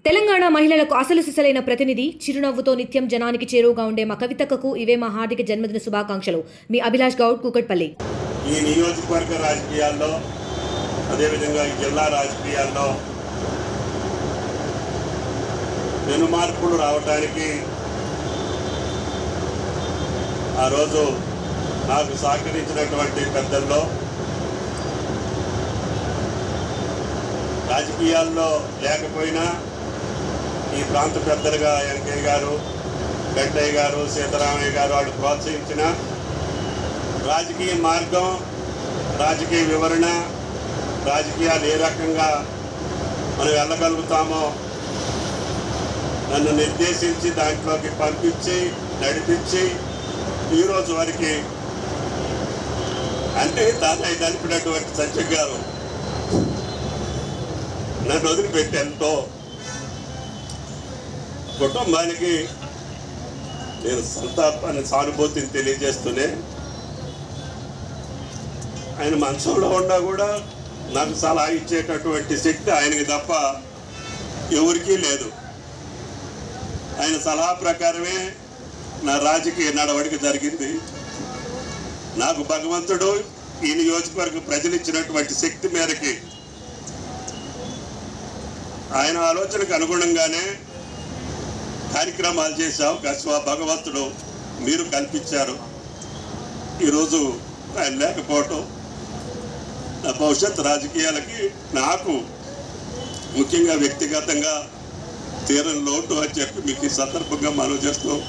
తెలంగాణ మహిళలకు అసలు సిసలైన ప్రతినిధి, చిరునవ్వుతో నిత్యం జనానికి చేరువగా ఉండే మా కవితక్కకు ఇవే మా హార్దిక జన్మదిన శుభాకాంక్షలు. మీ అభిలాష్ గౌడ్, కూకట్పల్లి. ఈ నియోజకవర్గ రాజకీయాల్లో, అదేవిధంగా ఈ జిల్లా రాజకీయాల్లో పెను మార్పులు రావడానికి ఆ రోజు నాకు సహకరించినటువంటి పెద్దల్లో, రాజకీయాల్లో లేకపోయినా ఈ ప్రాంత పెద్దలుగా ఎన్కే గారు, గంటయ్య గారు, సీతారామయ్య గారు వాళ్ళు ప్రోత్సహించిన రాజకీయ మార్గం, రాజకీయ వివరణ, రాజకీయాలు ఏ రకంగా మనం వెళ్ళగలుగుతామో నన్ను నిర్దేశించి దాంట్లోకి పంపించి నడిపించి ఈరోజు వరకు అంటే తాతయ్య నడిపినటువంటి సత్యం గారు నన్ను వదిలిపెట్టి ఎంతో కుటుంబానికి నేను సంతాపాన్ని, సానుభూతిని తెలియజేస్తూనే ఆయన మనసులో ఉన్నా కూడా నాకు సలహా ఇచ్చేటటువంటి శక్తి ఆయనకి తప్ప ఎవరికీ లేదు. ఆయన సలహా ప్రకారమే నా రాజకీయ నడవడిక జరిగింది. నాకు భగవంతుడు ఈ నియోజకవర్గ ప్రజలు ఇచ్చినటువంటి శక్తి మేరకి ఆయన ఆలోచనకు అనుగుణంగానే కార్యక్రమాలు చేసే అవకాశం భగవంతుడు మీరు కల్పించారు. ఈరోజు ఆయన లేకపోవటం నా భవిష్యత్ రాజకీయాలకి నాకు ముఖ్యంగా వ్యక్తిగతంగా తీరని లోటు అని చెప్పి మీకు ఈ సందర్భంగా మనం చేస్తాం.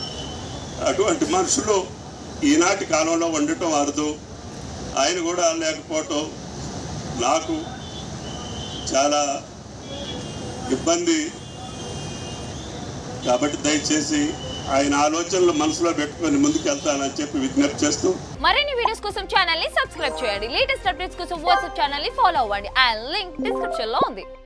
అటువంటి మనుషులు ఈనాటి కాలంలో ఉండటం అరుదు. ఆయన కూడా లేకపోవటం నాకు చాలా ఇబ్బంది. కాబట్టి దయచేసి ఆయన ఆలోచనలు మనసులో పెట్టుకొని ముందుకెళ్తానని చెప్పి విజ్ఞప్తి చేస్తూ మరిన్ని వీడియోస్ కోసం ఛానల్ ని సబ్స్క్రైబ్ చేయండి. లేటెస్ట్ అప్డేట్స్ కోసం వాట్సాప్ ఛానల్ ని ఫాలో అవ్వండి. ఆ లింక్ డిస్క్రిప్షన్ లో ఉంది.